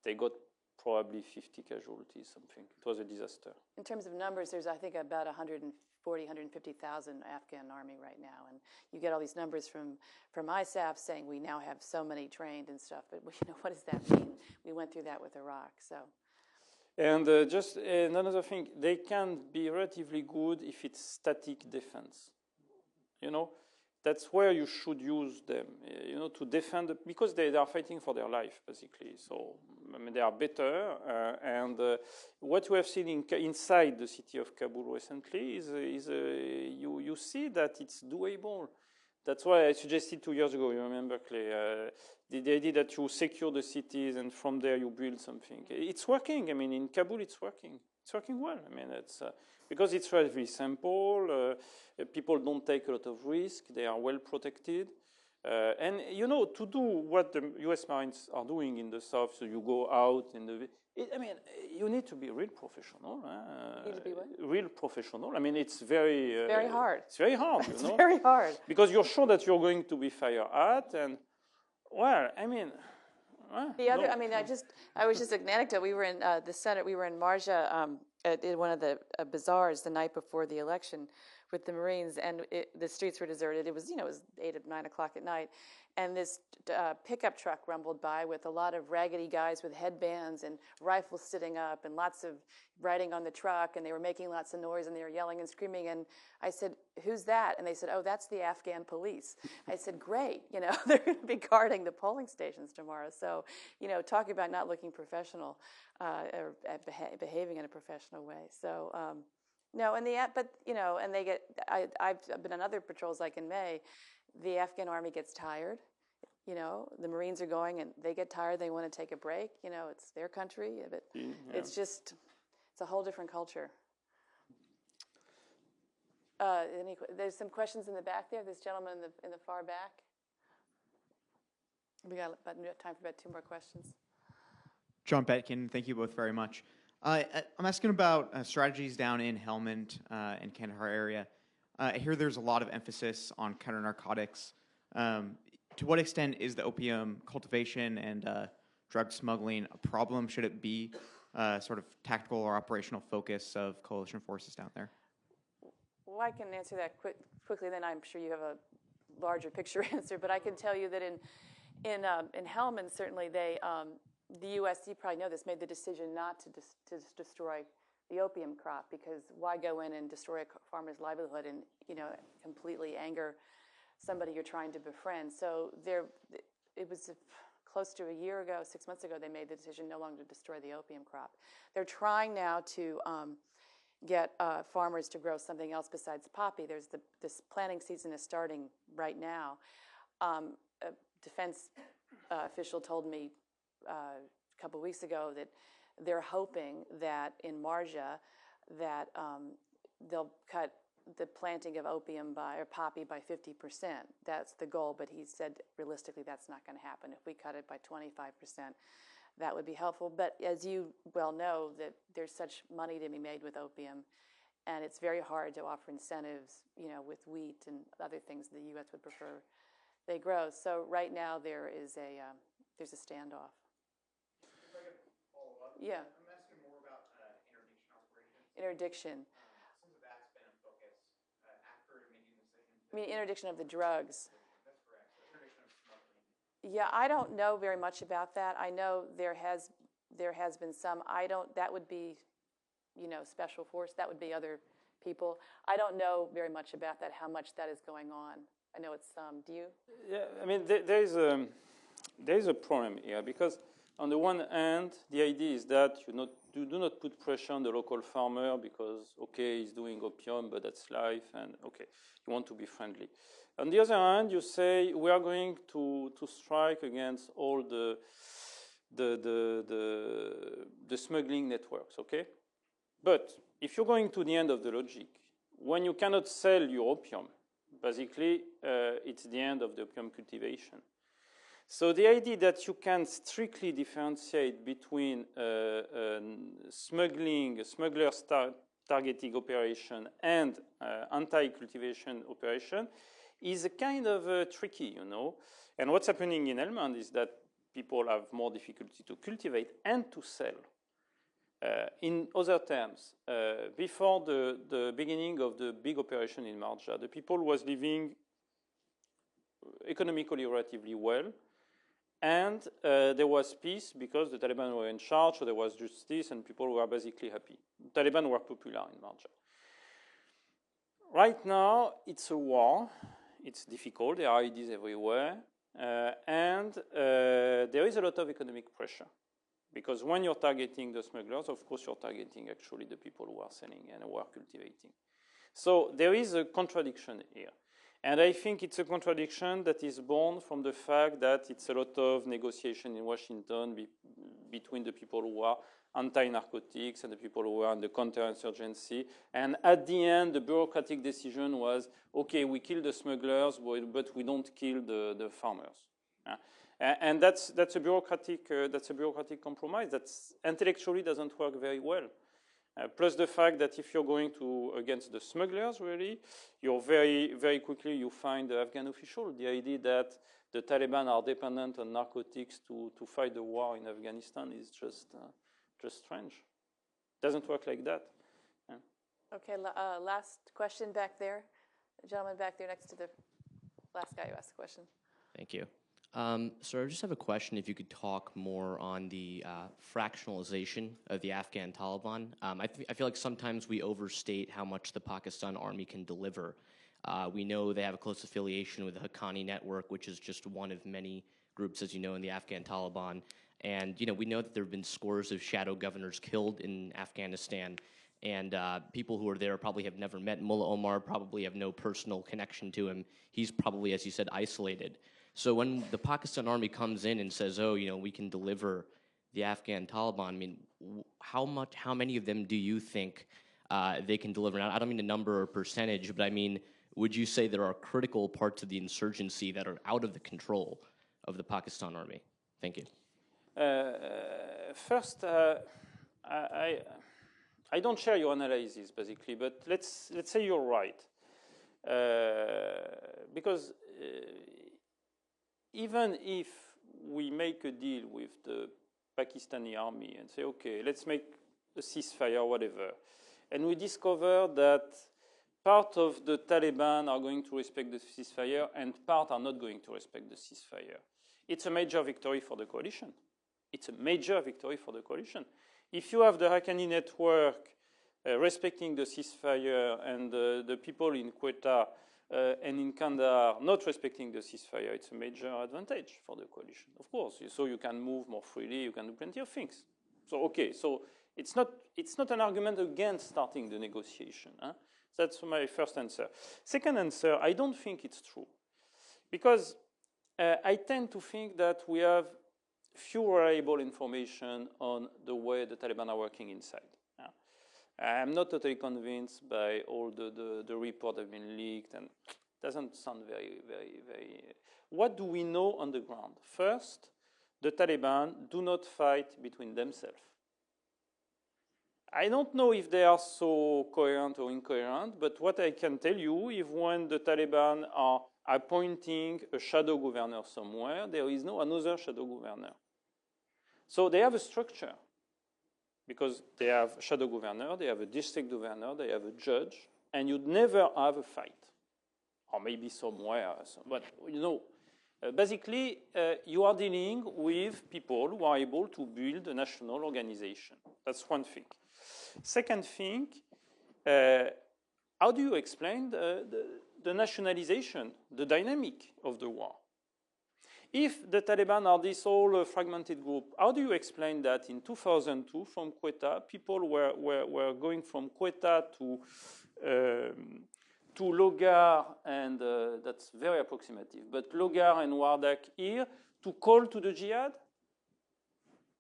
They got probably 50 casualties, something. It was a disaster. In terms of numbers, there's, I think, about 150,000 Afghan army right now. And you get all these numbers from ISAF saying we now have so many trained and stuff. But what does that mean? We went through that with Iraq. So And just another thing, they can be relatively good if it's static defense. You know, that's where you should use them, you know, to defend, because they are fighting for their life, basically. So, I mean, they are better. And what we have seen inside the city of Kabul recently is you see that it's doable. That's why I suggested 2 years ago, you remember, Clay, the idea that you secure the cities and from there you build something. It's working. I mean, in Kabul, it's working. It's working well. I mean, it's because it's relatively simple. People don't take a lot of risk. They are well protected. And, you know, to do what the U.S. Marines are doing in the south, so you go out in the... I mean, you need to be real professional. Need to be what? Real professional. I mean, it's very... very hard. It's very hard, It's you know? very hard. Because you're sure that you're going to be fired at, and, well, I mean... The other, I mean, I was just an anecdote. We were in the Senate, we were in Marja at one of the bazaars the night before the election with the Marines, and the streets were deserted. It was, you know, it was 8 or 9 o'clock at night, and this pickup truck rumbled by with a lot of raggedy guys with headbands and rifles sitting up and lots of writing on the truck, and they were making lots of noise and they were yelling and screaming. And I said, "Who's that?" And they said, "Oh, that's the Afghan police." I said, "Great, you know, they're going to be guarding the polling stations tomorrow." So, you know, talking about not looking professional or behaving in a professional way. So, no, but you know, and they get. I've been on other patrols, like in May. The Afghan army gets tired. You know, the Marines are going and they get tired. They want to take a break. You know, it's their country, but it's just, it's a whole different culture. There's some questions in the back there. This gentleman in the far back. We got time for about 2 more questions. John Betkin, thank you both very much. I'm asking about strategies down in Helmand and Kandahar area. I hear there's a lot of emphasis on counter-narcotics. To what extent is the opium cultivation and drug smuggling a problem? Should it be sort of tactical or operational focus of coalition forces down there? Well, I can answer that quickly, then I'm sure you have a larger picture answer. But I can tell you that in Helmand, certainly the U.S., you probably know this, made the decision not to destroy the opium crop, because why go in and destroy a farmer's livelihood and, you know, completely anger somebody you're trying to befriend. So it was close to a year ago, 6 months ago, they made the decision no longer to destroy the opium crop. They're trying now to get farmers to grow something else besides poppy. This planting season is starting right now. A defense official told me a couple weeks ago that they're hoping that in Marja that they'll cut the planting of opium or poppy by 50%. That's the goal, but he said realistically that's not going to happen. If we cut it by 25%, that would be helpful. But as you well know, that there's such money to be made with opium, and it's very hard to offer incentives, you know, with wheat and other things the U.S. would prefer they grow. So right now there's a standoff. If I could follow up. Yeah. I'm asking more about interdiction operations. Interdiction. Since that's been a focus after making the decision. I mean, interdiction of the drugs. That's correct. So interdiction of smuggling. Yeah, I don't know very much about that. I know there has been some. That would be, you know, special force. That would be other people. I don't know very much about that, how much that is going on. I know it's some. Do you? Yeah, I mean, there is a problem here, because on the one hand, the idea is that you do not put pressure on the local farmer because, okay, he's doing opium, but that's life, and okay, you want to be friendly. On the other hand, you say we are going to strike against all the smuggling networks, okay? But if you're going to the end of the logic, when you cannot sell your opium, basically, it's the end of the opium cultivation. So the idea that you can strictly differentiate between smugglers targeting operation and anti-cultivation operation is a kind of tricky, you know. And what's happening in Helmand is that people have more difficulty to cultivate and to sell. In other terms, before the beginning of the big operation in Marja, the people was living economically relatively well, And there was peace because the Taliban were in charge, so there was justice, and people were basically happy. The Taliban were popular in Marja. Right now, it's a war. It's difficult. There are IEDs everywhere. And there is a lot of economic pressure. Because when you're targeting the smugglers, of course, you're targeting actually the people who are selling and who are cultivating. So there is a contradiction here. And I think it's a contradiction that is born from the fact that it's a lot of negotiation in Washington between the people who are anti-narcotics and the people who are in the counterinsurgency. And at the end, the bureaucratic decision was, okay, we kill the smugglers, but we don't kill the farmers. And that's a bureaucratic compromise that intellectually doesn't work very well. Plus the fact that if you're going against the smugglers, really, you're very quickly you find the Afghan official. The idea that the Taliban are dependent on narcotics to fight the war in Afghanistan is just strange. Doesn't work like that. Yeah. Okay, last question back there. The gentleman back there next to the last guy who asked the question. Thank you. So I just have a question, if you could talk more on the fractionalization of the Afghan Taliban. I feel like sometimes we overstate how much the Pakistan Army can deliver. We know they have a close affiliation with the Haqqani network, which is just one of many groups, as you know, in the Afghan Taliban. And, we know that there have been scores of shadow governors killed in Afghanistan. And people who are there probably have never met Mullah Omar, probably have no personal connection to him. He's probably, as you said, isolated. So when the Pakistan Army comes in and says, oh, we can deliver the Afghan Taliban, I mean, how many of them do you think they can deliver? Now, I don't mean a number or percentage, but I mean, would you say there are critical parts of the insurgency that are out of the control of the Pakistan Army? Thank you. First, I don't share your analysis, basically, but let's say you're right. Because even if we make a deal with the Pakistani army and say, okay, let's make a ceasefire, whatever, and we discover that part of the Taliban are going to respect the ceasefire and part are not going to respect the ceasefire, it's a major victory for the coalition. It's a major victory for the coalition. If you have the Haqqani network respecting the ceasefire and the people in Quetta and in Kandahar not respecting the ceasefire, it's a major advantage for the coalition, of course. So you can move more freely, you can do plenty of things. So, okay, so it's not an argument against starting the negotiation. Huh? That's my first answer. Second answer, I don't think it's true. Because I tend to think that we have few reliable information on the way the Taliban are working inside. I'm not totally convinced by all the reports that have been leaked, and it doesn't sound very. What do we know on the ground? First, the Taliban do not fight between themselves. I don't know if they are so coherent or incoherent, but what I can tell you is when the Taliban are appointing a shadow governor somewhere, there is no another shadow governor. So they have a structure. Because they have a shadow governor, they have a district governor, they have a judge, and you'd never have a fight. Or maybe somewhere. But, basically, you are dealing with people who are able to build a national organization. That's one thing. Second thing, how do you explain the nationalization, the dynamic of the war? If the Taliban are this whole fragmented group, how do you explain that in 2002 from Quetta, people were going from Quetta to Logar, and that's very approximative, but Logar and Wardak here to call to the jihad?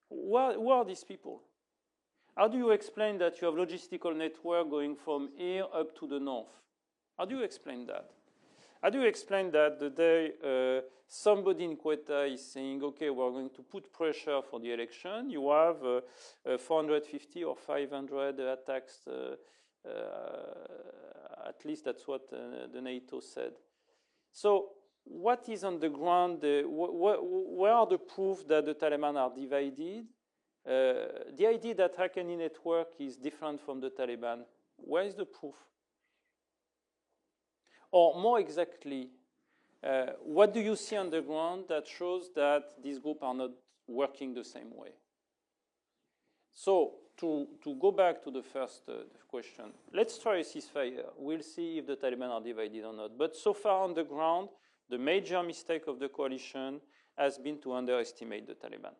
Who are these people? How do you explain that you have logistical network going from here up to the north? How do you explain that? How do you explain that the day somebody in Quetta is saying, okay, we're going to put pressure for the election, you have 450 or 500 attacks, at least that's what the NATO said. So what is on the ground? Where are the proof that the Taliban are divided? The idea that Haqqani network is different from the Taliban, where is the proof? Or more exactly, What do you see on the ground that shows that these groups are not working the same way? So to go back to the first question, let's try a ceasefire. We'll see if the Taliban are divided or not. But so far on the ground, the major mistake of the coalition has been to underestimate the Taliban.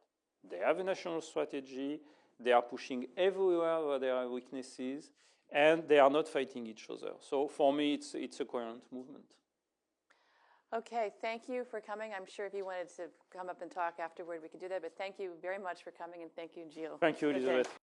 They have a national strategy. They are pushing everywhere where there are weaknesses, and they are not fighting each other. So for me, it's a coherent movement. Okay, thank you for coming. I'm sure if you wanted to come up and talk afterward, we could do that. But thank you very much for coming, and thank you, Gilles. Thank you, Okay. Elisabeth.